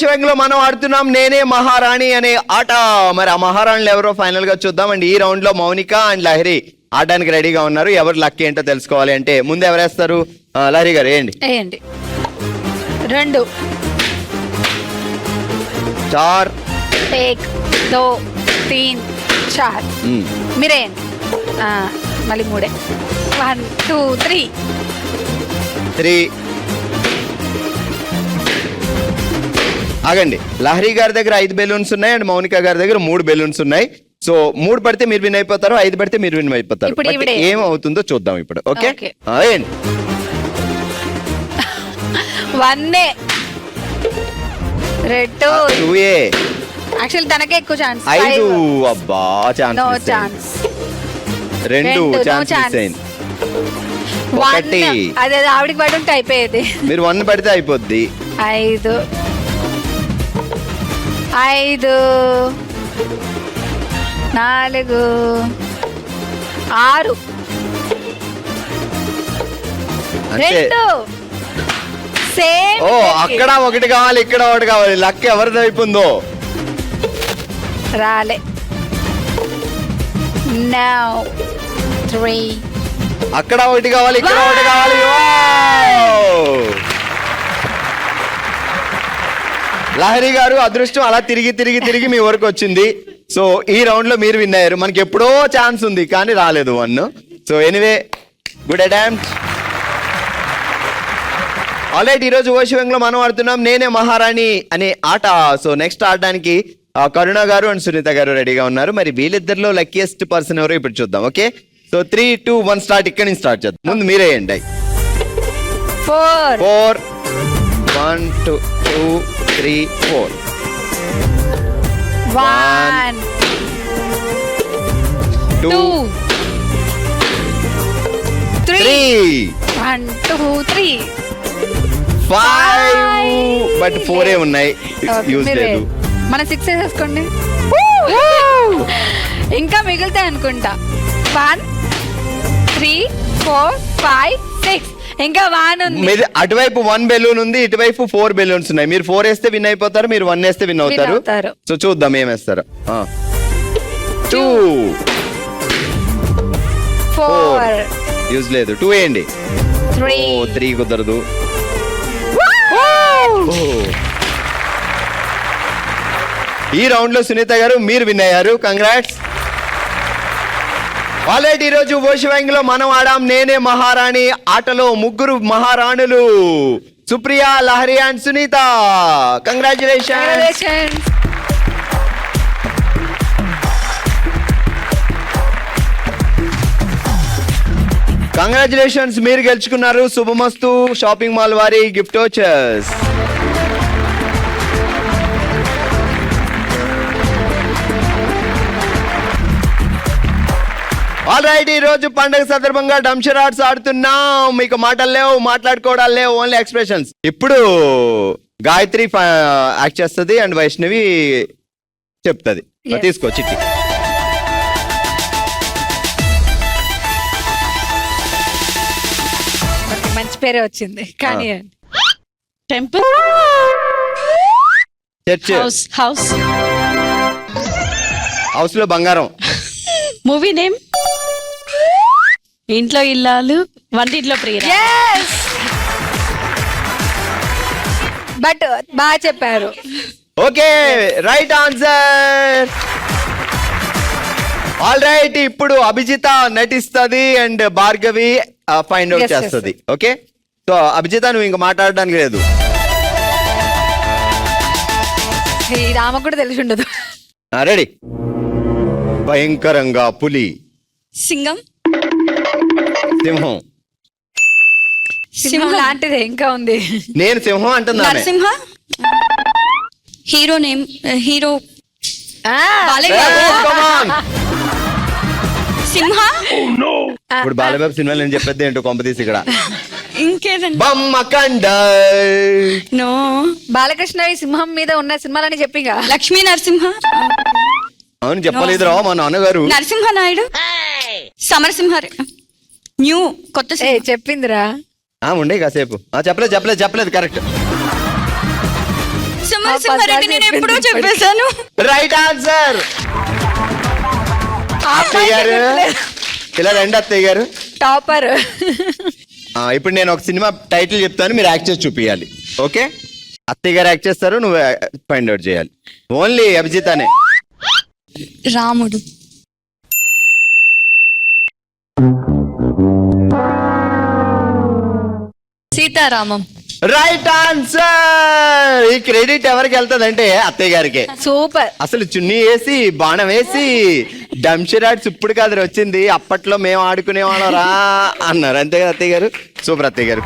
ఓషివంగ్లో మనం ఆడుతున్నాం నేనే మహారాణి అనే ఆట. మరి ఆ మహారాణులు ఎవరో ఫైనల్ గా చూద్దామండి. ఈ రౌండ్ లో మౌనిక అండ్ లహరి ఆడడానికి రెడీగా ఉన్నారు. ఎవరు లక్కీ ఏంటో తెలుసుకోవాలి అంటే ముందు ఎవరేస్తారు? లహరి గారు వేయండి. 2 4 1 2 3 4 మీరేయండి. మళ్ళీ 3 1 2 3 ఆగండి. లహరి గారి దగ్గర 5 బెలూన్స్ ఉన్నాయి అండ్ మౌనిక గారి దగ్గర 3 బెలూన్స్ ఉన్నాయి. సో 3 పడితే మీరు విన్ అయిపోతారు, 5 పడితే మీరు విన్ అయిపోతారు. ఏమవుతుందో చూద్దాం ఇప్పుడు. ఓకే 1 రెడ్ 2 యాక్చువల్లీ తనకే ఎక్కువ ఛాన్స్. 5 అబ్బా ఛాన్స్ 2 ఛాన్స్ 1 అదే ఆవిడకి పడి ఉంటే అయిపోయేది. మీరు 1 పడితే అయిపోద్ది. 5 4 6 2 సేమ్. ఓ అక్కడ 1 కావాలి, ఇక్కడ 1 కావాలి. లక్ ఎవరిది అయిపోయిందో రాలే. Now 3 అక్కడ 1 కావాలి, ఇక్కడ 1 కావాలి. లహరి గారు అదృష్టం అలా తిరిగి మీ వరకు వచ్చింది. సో ఈ రౌండ్ లో మీరు విన్ అయ్యారు. మనకి ఎప్పుడో ఛాన్స్ ఉంది కానీ రాలేదు 1. So anyway good attempt. Alright, ఈరోజు ఓషివంగ్లో మనం ఆడుతున్నాం నేనే మహారాణి అనే ఆట. సో నెక్స్ట్ ఆడడానికి కరుణ గారు అండ్ సునీత గారు రెడీగా ఉన్నారు. మరి వీళ్ళిద్దరిలో లక్కీయెస్ట్ పర్సన్ ఎవరో ఇప్పుడు చూద్దాం. Okay, so 3 2 1 start. ఇక్కడ నుంచి స్టార్ట్ చేద్దాం. ముందు మీరే వేయండి. 4 1 2 3 4 1 2 3 1 2 3 5 బట్ 4 ఉన్నాయి, యూజ్ లేదు. మన 6 వేసుకోండి. ఇంకా మిగులుతాయి అనుకుంటా. 1 3 4 5 6 ఇంకా 1 ఉంది. అటువైపు 1 బెలూన్ ఉంది, ఇటువైపు 4 బెలూన్స్ ఉన్నాయి. మీరు 4 వేస్తే విన్ అయిపోతారు, మీరు 1 వేస్తే విన్ అవుతారు. సో చూద్దాం ఏమేస్తారు. 2 4 యూజ్ లేదు. 2 వేయండి. 3 కుదరదు. ఈ రౌండ్ లో సునీత గారు మీరు విన్ అయ్యారు. కంగ్రాట్స్. ఆల్రెడీ ఈరోజు ఓషివంగ్లో మనం ఆడాం నేనే మహారాణి ఆటలో 3 మహారాణులు Supriya, Lahari and Sunitha. Congratulations. Congratulations, మీరు గెలుచుకున్నారు. శుభమస్తు షాపింగ్ మాల్ వారి గిఫ్ట్ వోచర్స్. ఆల్రైట్, ఈ రోజు పండుగ సందర్భంగా డంషరాట్స్ ఆడుతున్నాం. మీకు మాటలు లేవు, మాట్లాడుకోవడాలు లేవు, ఓన్లీ ఎక్స్ప్రెషన్స్. ఇప్పుడు గాయత్రి యాక్ట్ చేస్తుంది అండ్ వైష్ణవి చెప్తుంది. తీసుకో చిట్టి. మంచి పేరే వచ్చింది కానీ టెంపుల్, చర్చ్, హౌస్ లో బంగారం. మూవీ నేమ్ ఇంట్లో ఇల్లాలు, వంటింట్లో ప్రియ. బట్ బాగా చెప్పారు. Okay, right answer. All right, ఇప్పుడు అభిజిత నటిస్తుంది అండ్ భార్గవి ఫైండ్ అవుట్ చేస్తుంది. ఓకే, సో అభిజిత నువ్వు ఇంకా మాట్లాడడానికి లేదు. రామ కూడా తెలిసి ఉండదు. రెడీ. భయంకరంగా పులి, సింగం, సింహం. సింహం లాంటిదే ఇంకా ఉంది. నేను సింహం అంటున్నా. నరసింహ. హీరో నేమ్ హీరో సింహ. ఇప్పుడు బాలబాబు సినిమాలు నేను చెప్పేది ఏంటో కొంపతీసి ఇక్కడ. ఇంకేదండి? బమ్మకండ. నో, బాలకృష్ణ సింహం మీద ఉన్న సినిమాలని చెప్పిగా. లక్ష్మీ నరసింహ. అవును చెప్పలేదు రా మా నాన్నగారు. నరసింహ నాయుడు, సమరసింహ, న్యూ కొత్త చెప్పిందిరా. ఉండే కాసేపు చెప్పలేదు కరెక్ట్. సమరసింహారెడ్డి నేను ఎప్పుడో చెప్పేశాను. Right answer. అత్తయ్య గారు ఇలా రండి అత్తయ్య గారు. టాపర్. ఇప్పుడు నేను ఒక సినిమా టైటిల్ చెప్తాను, మీరు యాక్ట్ చేసి చూపించాలి. ఓకే, అత్తయ్య గారు యాక్ట్ చేస్తారు, నువ్వు ఫైండ్ అవుట్ చేయాలి. ఓన్లీ అభిజిత్ అనే. రాముడు. సీతారామం. Right answer. ఈ క్రెడిట్ ఎవరికి వెళ్తుంది అంటే అత్తయ్య గారికి. సూపర్. అసలు చున్నీ వేసి బాణం వేసి డంషరాడ్స్ ఇప్పుడు కాదు వచ్చింది, అప్పట్లో మేము ఆడుకునేవాళ్ళం రా అన్నారు. అంతే కదా అత్తయ్య గారు? సూపర్ అత్తయ్య గారు.